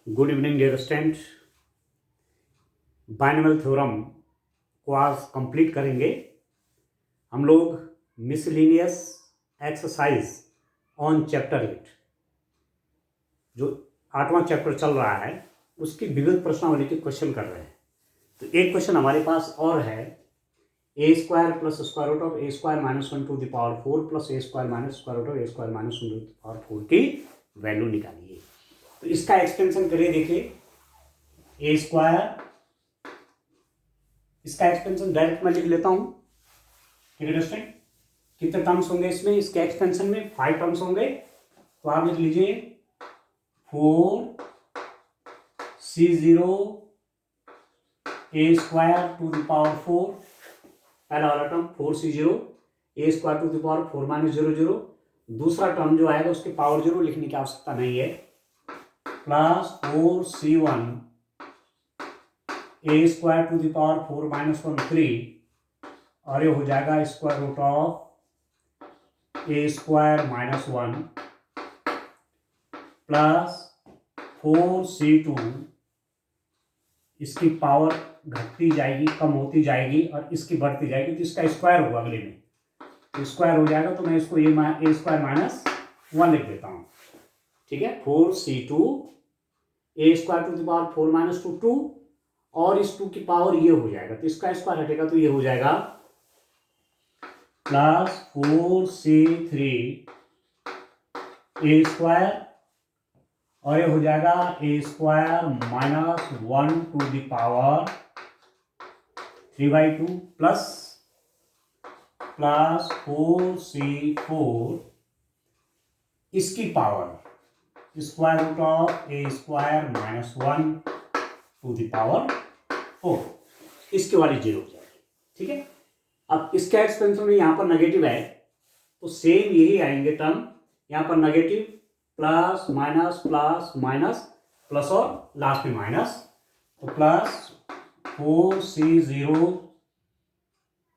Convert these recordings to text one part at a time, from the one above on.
Good evening dear student. Binomial theorem को आज complete करेंगे हम लोग। मिसलिनियस एक्सरसाइज ऑन चैप्टर 8 जो 8वां चैप्टर चल रहा है उसकी विविध प्रश्नावली के क्वेश्चन कर रहे हैं। तो एक क्वेश्चन हमारे पास और है, A square plus square root of A square minus 1 to the power 4 plus A square minus square root of A square minus 1 to the power 4 की वैल्यू निकालिए। तो इसका एक्सटेंशन करिए, देखिए ए स्क्वायर, इसका एक्सटेंशन डायरेक्ट मैं लिख लेता हूं। ठीक है दोस्तों, कितने टर्म्स होंगे इसमें? इसके एक्सटेंशन में 5 टर्म्स होंगे। तो आप लिख लीजिए 4c0 a square to the power 4, पहला वाला term 4c0 a square to the power 4 minus 0 दूसरा टर्म जो आएगा उसके पावर 0 लिखने की आवश्यकता नहीं है, plus 4c1 a square to the power 4 minus 1 3, और ये हो जाएगा square root of A square minus 1 plus 4c2, इसकी पावर घटती जाएगी, कम होती जाएगी और इसकी बढ़ती जाएगी, तो इसका स्क्वायर होगा अगले में, तो स्क्वायर हो जाएगा। तो मैं इसको ए स्क्वायर माइनस 1 लिख देता हूँ। ठीक है, 4c2 a square to the power 4 minus 2 और इस 2 की पावर ये हो जाएगा, तो इसका स्क्वायर हटेगा तो ये हो जाएगा प्लस 4c3 ए स्क्वायर, और ये हो जाएगा A square minus 1 to the power 3/2 plus 4c4 इसकी power square root of A square minus 1 to the power 4, इसके वाली 0 हो जाएगी। ठीक है, अब इसका एक्सपेंशन में यहाँ पर नेगेटिव है तो सेम यही आएंगे टर्म, यहाँ पर negative plus minus plus minus plus और लास्ट में माइनस, तो plus 4c0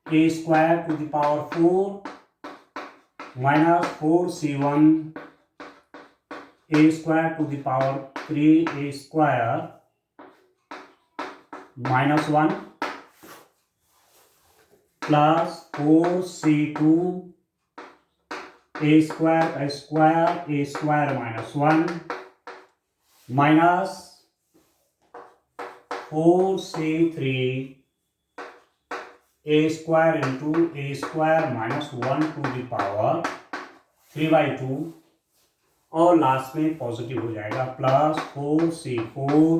a square to the power 4 minus 4c1 a square to the power 3 a square minus 1 plus 4c2 a square minus 1 minus 4c3 a square into a square minus 1 to the power 3/2, और last में positive हो जाएगा plus 4c4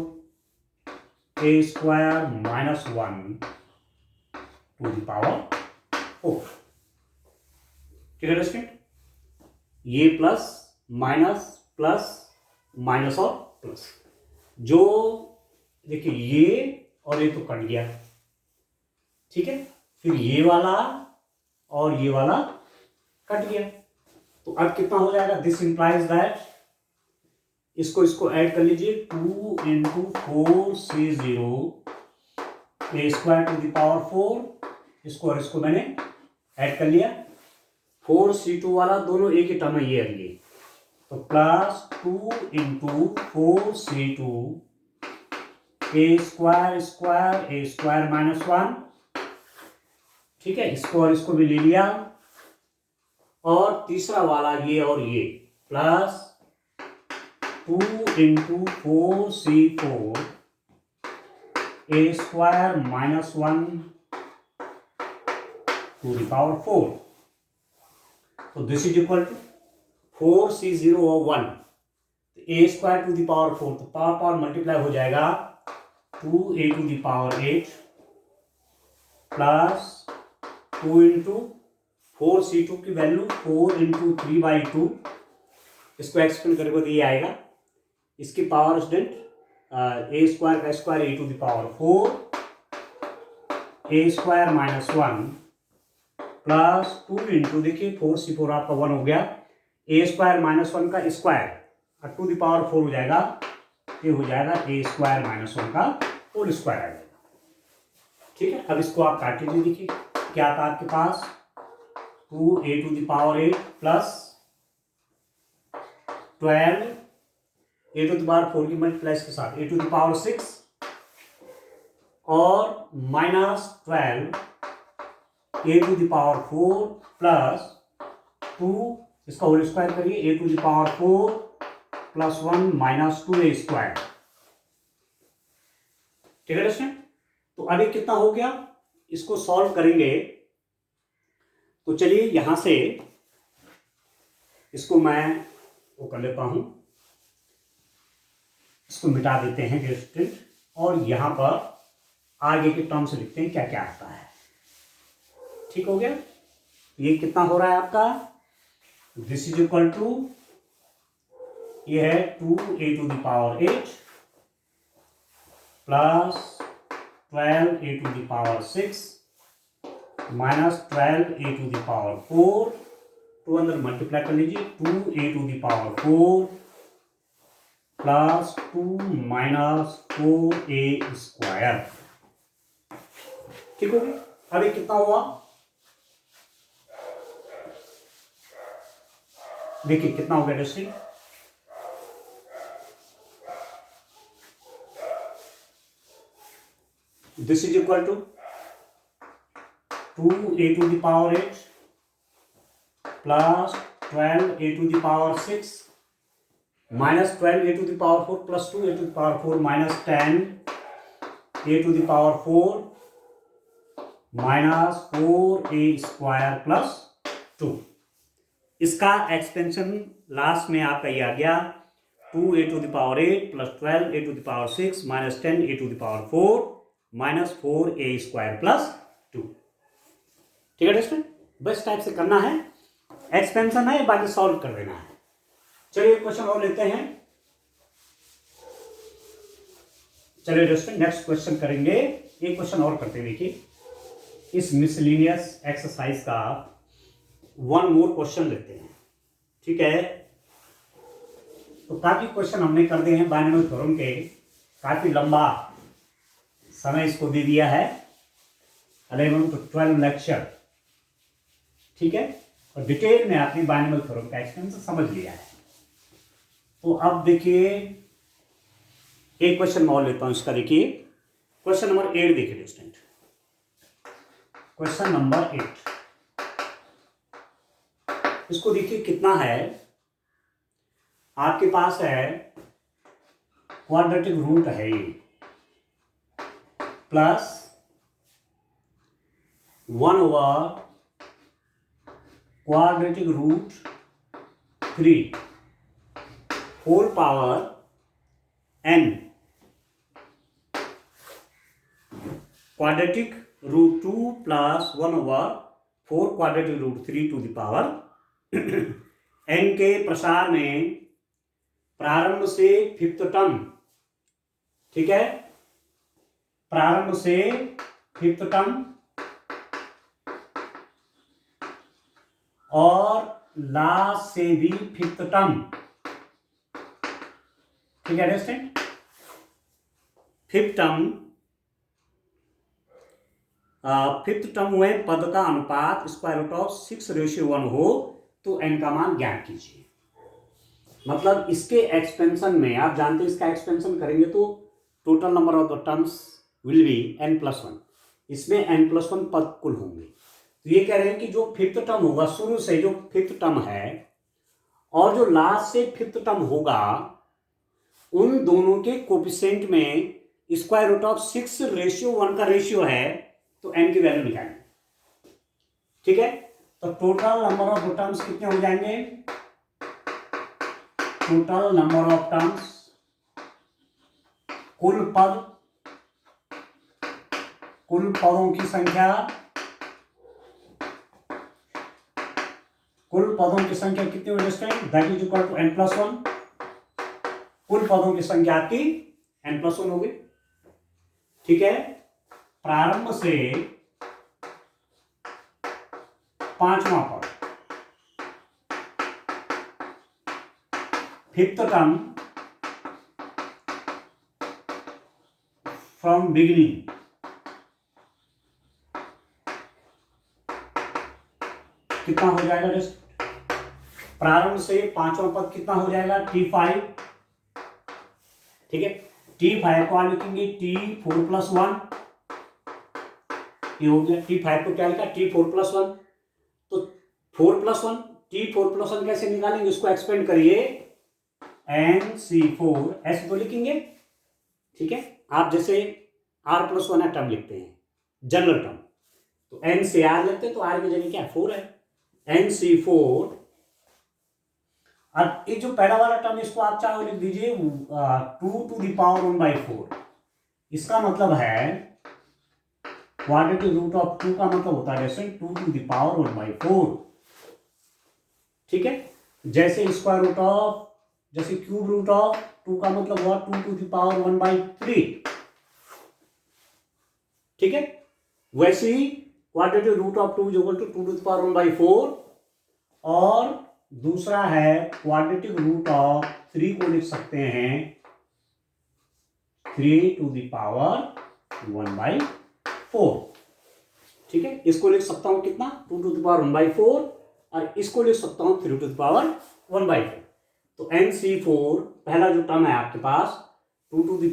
a square minus 1 to the power 4। ठीक है दोस्तों, ये plus minus minus और plus, जो देखिए ये और ये तो कट गया। ठीक है, फिर ये वाला और ये वाला कट गया, तो अब कितना हो जाएगा? दिस इंप्लाइज दैट, इसको ऐड कर लीजिए 2 into 4c0 a square to the power 4, इसको और इसको मैंने ऐड कर लिया। 4c2 वाला दोनों एक ही टर्म है, ये है ये, तो plus 2 into 4c2 a square minus 1। ठीक है, इसको और इसको भी ले लिया, और तीसरा वाला ये और ये plus 2 into 4c4 a square minus 1 to the power 4, तो this is equal to 4c0 और 1, a square to the power 4, तो पावर मल्टीप्लाई हो जाएगा 2a to the power 8 plus 2 into 4c2 की वैल्यू 4 इंटू 3/2, इसको एक्सपेंड करेंगे तो ये आएगा, इसकी पावर स्टूडेंट ए स्क्वायर का square a to the power 4 a square minus 1 plus 2 into, देखिए 4c4 आपका 1 हो गया, ए स्क्वायर माइनस 1 का स्क्वायर और टू द पावर 4 हो जाएगा, ये हो जाएगा ए स्क्वायर माइनस 1 का होल स्क्वायर आ जाएगा। ठीक है, अब इसको आप काट लीजिए, देखिए क्या था आपके पास 2a to the power 8 plus 12 A to the power 4 की मल्टीप्लाई के साथ ए टू द पावर 6 और -12 ए टू द पावर 4 प्लस 2, इसका होल स्क्वायर करिए, A to the power 4 plus 1 minus 2 square. ठीक है दोस्तों, तो अभी कितना हो गया, इसको सॉल्व करेंगे तो चलिए यहां से इसको मैं वो कर लेता हूं, इसको मिटा देते हैं स्टूडेंट, और यहां पर आगे के टर्म से लिखते हैं क्या क्या आता है। ठीक हो गया, ये कितना हो रहा है आपका, दिस इज इक्वल टू, ये है 2a to the power 8 plus 12a to the power 6 minus 12a to the power 4, 2 अंदर मल्टीप्लाई कर लीजिए, 2a to the power 4 plus 2 minus 4a square. ठीक हो गया, अभी कितना हुआ, देखिए कितना हो गया दोस्तों, this is equal to 2a to the power 8 plus 12a to the power 6 minus 12a to the power 4 plus 2a to the power 4 minus 10a to the power 4 minus 4a square plus 2। इसका expansion last में आपका ये आ गया 2a to the power 8 plus 12a to the power 6 minus 10a to the power 4 minus 4a square plus 2। ठीक है दोस्तों, बस टाइप से करना है, एक्सपेंशन है, बाकी सॉल्व कर देना है। चलिए क्वेश्चन और लेते हैं, चलिए दोस्तों नेक्स्ट क्वेश्चन करेंगे, एक क्वेश्चन और करते हैं। देखिए इस मिसलिनियस एक्सरसाइज का वन मोर क्वेश्चन लेते हैं। ठीक है, तो काफी क्वेश्चन हमने कर दिए हैं बाइनोमियल थ्योरम के, काफी लंबा समय इसको दे दिया है, 11 to 12 लेक्चर। ठीक है, और डिटेल में आपने बाइनोमियल थ्योरम का एक्सपेंशन समझ लिया है। तो अब देखिए एक क्वेश्चन और लेता हूं इसका, देखिए क्वेश्चन नंबर 8 देखिए स्टूडेंट, क्वेश्चन नंबर 8, इसको देखिए कितना है, आपके पास है क्वाड्रेटिक रूट है ये plus 1 over quadratic root 3 whole power n, quadratic root 2 plus 1 over 4 quadratic root 3 to the power n के प्रसार में प्रारंभ से फिफ्थ टर्म। ठीक है, प्रारंभ से फिफ्थ टर्म और लास्ट से भी फिफ्थ टर्म। ठीक है अंडरस्टैंड, फिफ्थ टर्म हुए पद का अनुपात स्क्वायर रूट ऑफ 6:1 हो तो n का मान ज्ञात कीजिए। मतलब इसके एक्सपेंशन में आप जानते हैं, इसका एक्सपेंशन करेंगे तो total number of the terms will be n+1, इसमें n+1 पद कुल होंगे। तो ये कह रहे हैं कि जो फिफ्थ टर्म होगा, शुरू से जो फिफ्थ टर्म है और जो लास्ट से फिफ्थ टर्म होगा, उन दोनों के कोफिशिएंट में स्क्वायर रूट ऑफ 6:1 का रेशियो है, तो n की वैल्यू निकालेंगे। ठीक है, तो टोटल नंबर ऑफ टर्म्स कितने हो जाएंगे, टोटल नंबर ऑफ टर्म्स, कुल पदों की संख्या, कुल पदों की संख्या कितनी हुई student, that is equal to n+1। कुल पदों की संख्या आपकी n+1 होगी। ठीक है, प्रारंभ से पांचवा पद, फिफ्थ टर्म फ्रॉम बिगिनिंग, कितना हो जाएगा दोस्त, प्रारंभ से पांचवा पद कितना हो जाएगा, T5 ठीक है। T5 को आप लिखेंगे T4+1, ये हो गया। T5 को क्या लिखा, T4+1, तो 4+1, T4+1 कैसे निकालेंगे, उसको एक्सपेंड करिए, NC4 ऐसे तो लिखेंगे। ठीक है, आप जैसे R+1 टर्म लिखते हैं जनरल टर्म, तो N से R लिखते हैं, तो R की जगह क्या 4 है, NC4। अब ये जो पहला वाला टर्म इसको आप चाहो लिख दीजिए 2⁴ इसका मतलब है क्वाड्रेटिक रूट ऑफ 2 का मतलब होता है जैसे 2⁴ ठीक है। जैसे स्क्वायर रूट ऑफ, जैसे क्यूब रूट ऑफ 2 का मतलब हुआ 2⁴ ठीक है। वैसे ही क्वाड्रेटिक रूट ऑफ 2 2⁴ और दूसरा है क्वाड्रेटिक रूट ऑफ 3 को लिख सकते हैं 3⁴ ठीक है। इसको लिख सकता हूं कितना 2⁴ और इसको लिख सकता हूं 3⁴ तो NC4 पहला जो टर्म है आपके पास 2⁴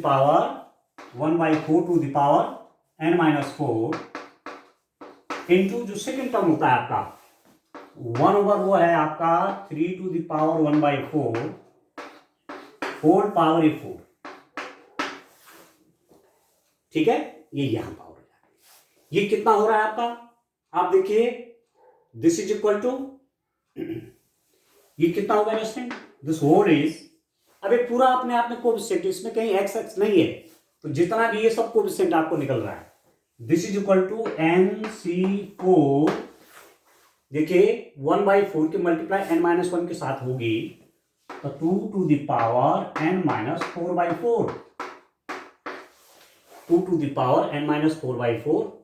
N-4 इंटू जो सेकेंड टर्म होता है आपका 1/, वो है आपका 3⁴ होल पावर 4 ठीक है। ये यहां पावर हो जाएगा। ये कितना हो रहा है आपका, आप देखिए दिस इज इक्वल टू, ये कितना होगा स्टूडेंट, दिस होल इज, अबे पूरा अपने आप में कोएफिशिएंट, इसमें कहीं एक्स एक्स नहीं है, तो जितना भी ये सब कोएफिशिएंट आपको निकल रहा है this is equal to NC4, देखिए 1/4 की मल्टीप्लाई N-1 के साथ होगी तो 2⁴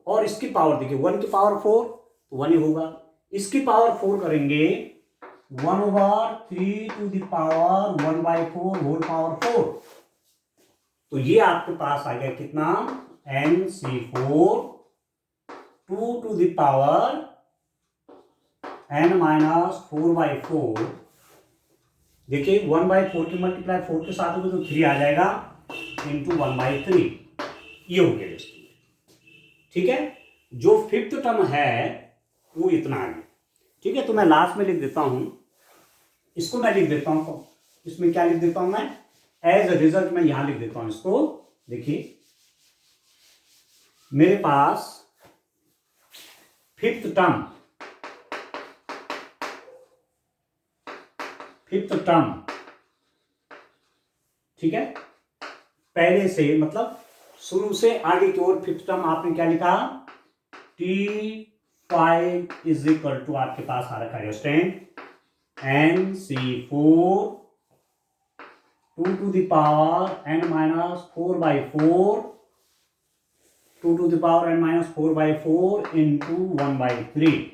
और इसकी पावर देखिए 1 की पावर 4 तो 1 ही होगा, इसकी पावर 4 करेंगे 1/3⁴ होल पावर 4, तो ये आपके पास आ गया कितना NC4 2⁴ देखिए 1/4 की मल्टीप्लाई 4 के साथ होगी तो 3 आ जाएगा इंटू 1/3, ये हो गया दोस्तों। ठीक है, जो फिफ्थ टर्म है वो इतना आ गया। ठीक है, तो मैं लास्ट में लिख देता हूं, इसको मैं लिख देता हूं, इसमें क्या लिख देता हूं मैं, एज अ रिजल्ट मैं यहां लिख देता हूं इसको। देखिए मेरे पास फिफ्थ टर्म ठीक है, पहले से मतलब शुरू से आगे की ओर फिफ्थ टर्म आपने क्या लिखा T5 इज इक्वल टू आपके पास आ रखा है स्टूडेंट NC4 2⁴ N-4/4 इंटू 1/3,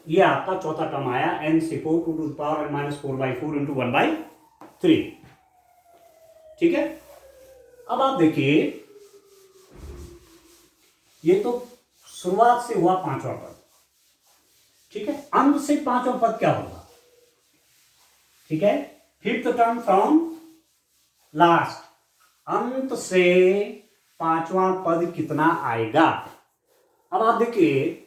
ये आपका चौथा टर्म आया NC4 2⁴ इंटू 1/3। ठीक है, अब आप देखिए ये तो शुरुआत से हुआ पांचवा पद, ठीक है, अंत से पांचवा पद क्या होगा, ठीक है, फिफ्थ टर्म फ्रॉम लास्ट, अंत से पांचवा पद कितना आएगा। अब आप देखिए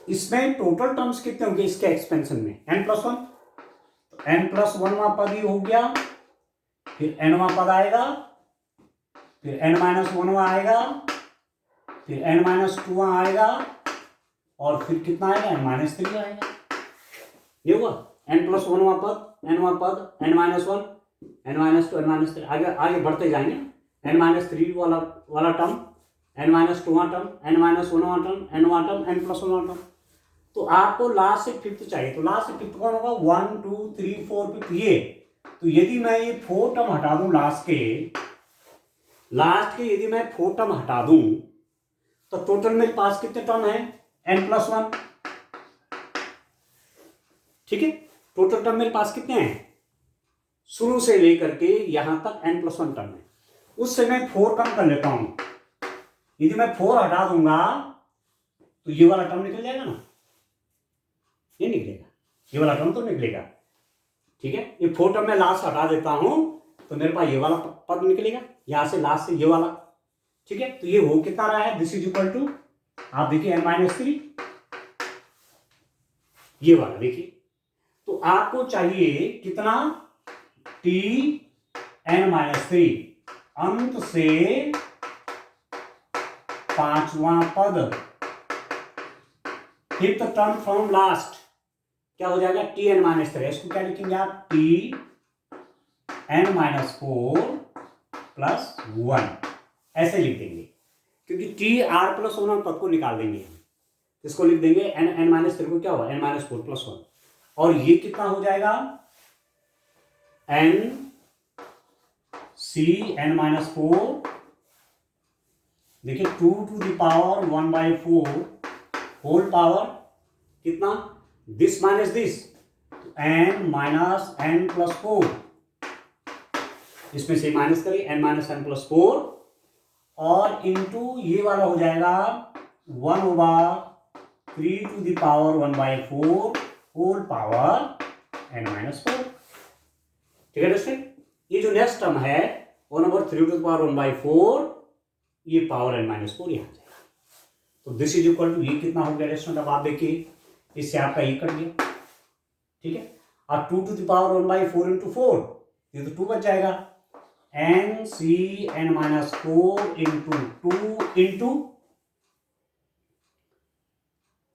इसमें टोटल टर्म्स कितने होंगे इसके एक्सपेंशन में n+1, तो n+1वां पद ही हो गया, फिर nवां पद आएगा, फिर n-1वां आएगा, फिर n-2वां आएगा, और फिर कितना आएगा n-3 आएगा। ये हुआ n+1वां पद, nवां पद, n-1, n-2, n-3, आगे बढ़ते जाएंगे, n-3 वाला टर्म, n-2वां टर्म, n-1वां टर्म, n वां टर्म, n+1वां टर्म। तो आपको लास्ट से फिफ्थ चाहिए, तो लास्ट से फिफ्थ कौन होगा 1 2 3 4 5 ये, तो यदि मैं ये 4 टर्म हटा दूं लास्ट के यदि मैं 4 टर्म हटा दूं तो टोटल मेरे पास कितने टर्म है n+1, ठीक है, टोटल टर्म मेरे पास कितने हैं शुरू से लेकर के यहां तक n+1 टर्म है, उससे मैं 4 कम कर लेता हूं, यदि मैं 4 हटा दूंगा तो ये वाला टर्म निकल जाएगा ना, ये निकलेगा, ये वाला टर्म तो निकलेगा। ठीक है, ये 4 टर्म मैं लास्ट हटा देता हूं, तो मेरे पास ये वाला पद निकलेगा, यहां से लास्ट से ये वाला। ठीक है, तो ये हो कितना रहा है, दिस इज इक्वल टू, आप देखिए n-3, ये वाला देखिए। तो आपको चाहिए कितना, Tn-3 अंत से पांचवा पद, फिफ्थ टर्म फ्रॉम लास्ट, क्या हो जाएगा, Tn-3। इसको क्या लिखेंगे आप, Tn-4 प्लस 1, ऐसे लिख देंगे, क्योंकि Tr+1 पद को निकाल देंगे हम, इसको लिख देंगे n-3 को क्या होगा, n-4 प्लस 1, और ये कितना हो जाएगा, n-4, देखिए 2 to the power 1/4 whole power कितना, दिस माइनस दिस, n-n+4, इसमें से माइनस करिए, n-n+4, और इंटू ये वाला हो जाएगा 1/3 to the power 1/4 whole power n-4। ठीक है दोस्तों, ये जो नेक्स्ट टर्म है 1/3 टू द पावर 1/4, ये पावर n-4 यहां जाएगा। तो दिस इज इक्वल टू, ये कितना हो गया रेस्टोरेंट, अब आप देखिए, इससे आपका ये कट गया। ठीक है, और 2 टू द पावर 1/4 इंटू 4, ये तो 2 बच जाएगा, n-4 इंटू 2 इंटू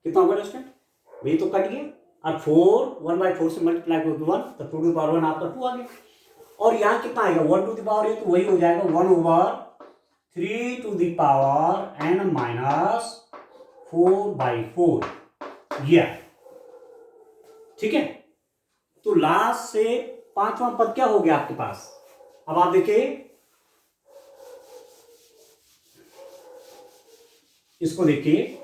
कितना होगा रेस्टोरेंट, ये तो कट गया, और 4 1/4 से मल्टीप्लाई करके 1, तो 2 टू द पावर 1 आपका 2 आ गया, और यहां कितना आएगा 1 टू द पावर, ये तो वही हो जाएगा 1/3 टू द पावर n-4/4, ये। ठीक है, तो लास्ट से पांचवा पद क्या हो गया आपके पास, अब आप देखिए, इसको देखिए,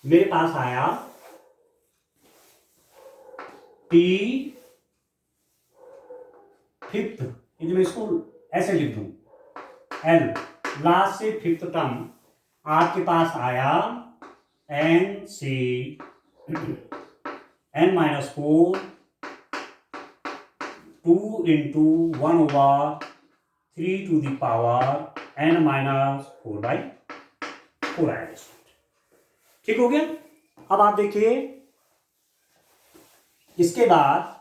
मेरे पास आया T फिफ्थ, मैं इसको ऐसे लिख दूं, L लास्ट से फिफ्थ टर्म आपके पास आया n-4 2 into 1/3 to the power n-4/4 आया। ठीक हो गया, अब आप देखिए, इसके बाद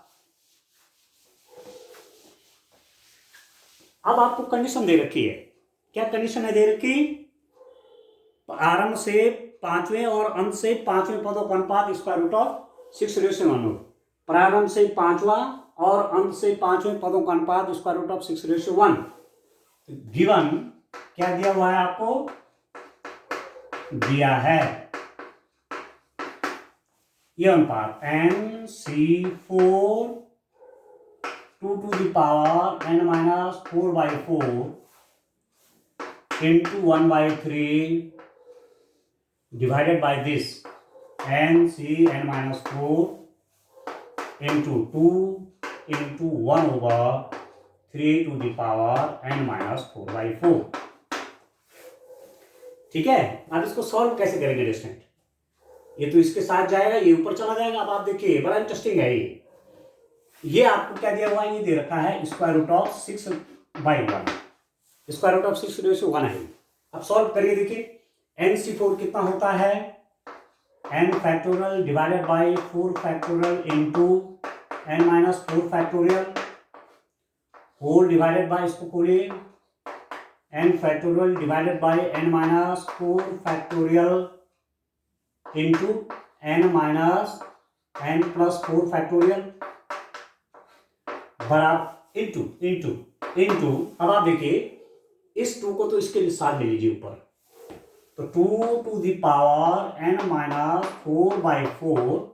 अब आपको कंडीशन दे रखी है, क्या कंडीशन है दे रखी, आरंभ से पांचवें और अंत से पांचवें पदों का अनुपात √6:1। प्रारंभ से पांचवा और अंत से पांचवें पदों का अनुपात √6:1। गिवन क्या दिया हुआ है आपको, दिया है ये अनुपात n-4 2 to the power n-4/4 into 1/3 divided by this n-4 into 2 into 1/3 to the power n-4/4। ठीक है, अब इसको सॉल्व कैसे करेंगे डिस्टेंट, ये तो इसके साथ जाएगा, ये ऊपर चला जाएगा। अब आप देखिए, बड़ा इंटरेस्टिंग है ये आपको क्या दिया हुआ है, ये दे रखा है √6/1, √6:1 है। अब सॉल्व करिए, देखिए n-4 कितना होता है, n divided by 4 into n-4 whole divided by, इसको खोलिए, n divided by n-4 into n+4 बराबर इंटू। अब आप देखिए, इस 2 को तो इसके साथ ले लीजिए ऊपर, तो 2 टू द पावर n-4/4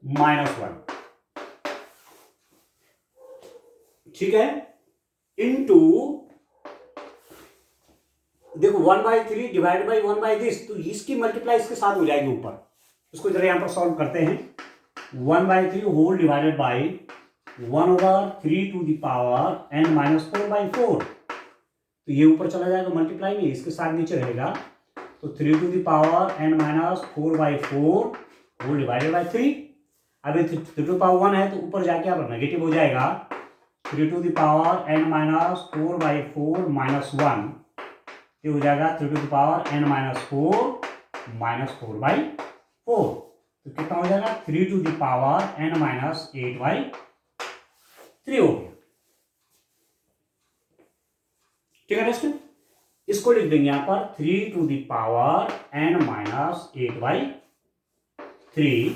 -1, ठीक है, इंटू देखो 1/3 डिवाइड बाई 1/this, तो इसकी मल्टीप्लाई इसके साथ हो जाएगी ऊपर। इसको जरा यहां पर सॉल्व करते हैं, 1/3 whole divided by 1/3 to the power n-4/4, तो ये ऊपर चला जाएगा मल्टीप्लाई में, इसके साथ नीचे रहेगा, तो 3 to the power n-4/4 whole divided by 3। अब ये 3 टू पावर 1 है तो ऊपर जाके आप नेगेटिव हो जाएगा, 3 to the power n minus 4/4 minus 1, ये हो जाएगा 3 to the power n minus 4 minus 4/4, तो कितना हो जाएगा 3 to the power n minus 8/3 हो गया। ठीक है दोस्तों, इसको लिख देंगे यहां पर 3 to the power n minus 8/3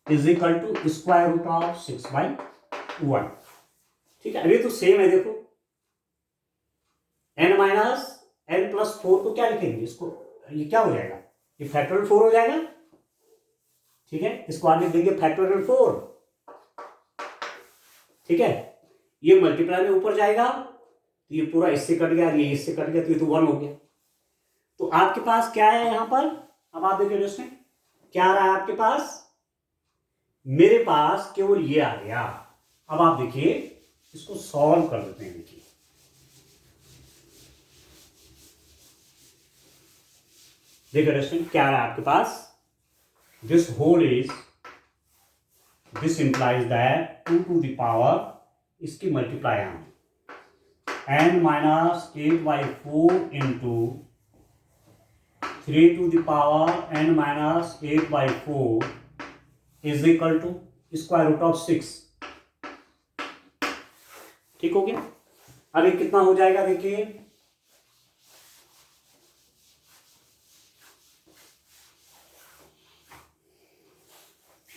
is equal to square root of 6/1। ठीक है, अभी तो सेम है, देखो n माइनस n प्लस 4 को क्या लिखेंगे, इसको ये क्या हो जाएगा, ये फैक्टोरियल 4 हो जाएगा। ठीक है, इसको आगे लिख देंगे फैक्टोरियल 4। ठीक है, ये मल्टीप्लाई में ऊपर जाएगा तो ये पूरा इससे कट गया, ये इससे कट गया, तो ये तो 1 हो गया। तो आपके पास क्या है यहां पर, अब आप देखिए दोस्तों क्या आ रहा है आपके पास, मेरे पास केवल ये आ गया। अब आप देखिए इसको सॉल्व कर देते हैं। देखिए देखिए दोस्तों क्या आ रहा है आपके पास, this whole is, this implies that 2 to the power, इसकी मल्टीप्लाई हम n minus 8/4 into 3 to the power n minus 8/4 is equal to square root of 6। ठीक हो गया। अब ये कितना हो जाएगा, देखिए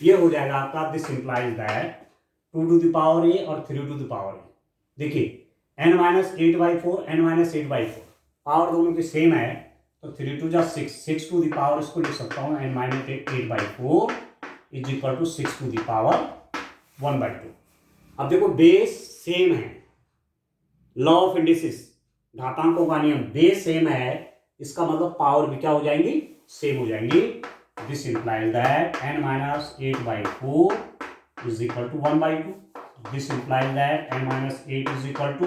ये हो जाएगा आपका, this implies that 2 to the power a और 3 टू द पावर a। देखिए n minus 8/4 n minus 8/4 power दोनों की सेम है, तो 3 टू जा 6 टू द पावर, इसको लिख सकता हूं n minus 8/4 is equal to 6 to the power 1/2। अब देखो बेस सेम है, लॉ ऑफ इंडिसेस, घातांकों का नियम, बेस सेम है, इसका मतलब पावर भी क्या हो जाएंगी, सेम हो जाएंगी। This implies that n minus 8/4 is equal to 1/2। This implies that n minus 8 is equal to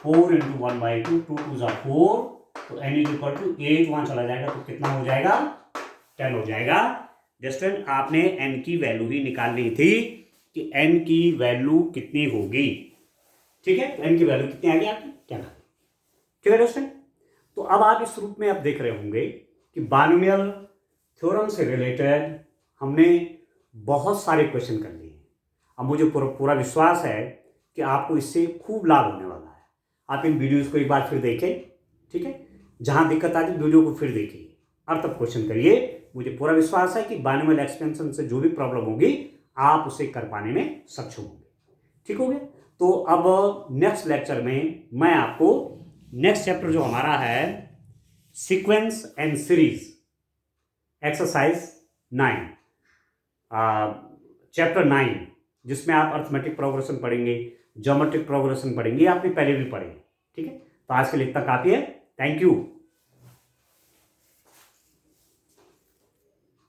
4 into 1/2, 2 to 4, तो n इज इक्वल टू 8, वहां चला जाएगा तो कितना हो जाएगा, 10 हो जाएगा। जस्ट आपने n की वैल्यू ही निकालनी थी कि n की वैल्यू कितनी होगी। ठीक है, तो n की वैल्यू कितनी आ गई आपकी, 10। ठीक है दोस्तों, तो अब आप इस रूप में आप देख रहे होंगे कि बाइनोमियल थ्योरम से रिलेटेड हमने बहुत सारे क्वेश्चन कर लिए। अब मुझे पूरा विश्वास है कि आपको इससे खूब लाभ होने वाला है। आप इन वीडियोस को एक बार फिर देखें। ठीक है, जहां दिक्कत आती वीडियो को फिर देखिए और तब क्वेश्चन करिए। मुझे पूरा विश्वास है कि बाइनोमियल एक्सपेंशन से जो भी प्रॉब्लम होगी आप उसे कर पाने में सक्षम होंगे। ठीक हो गया। तो अब नेक्स्ट लेक्चर में मैं आपको नेक्स्ट चैप्टर जो हमारा है sequence and series, exercise 9, chapter 9, जिसमें आप अर्थमेटिक प्रोग्रेशन पढ़ेंगे, ज्योमेट्रिक प्रोग्रेशन पढ़ेंगे, आपने पहले भी पढ़े। ठीक है, तो आज के लिए इतना काफी है। Thank you.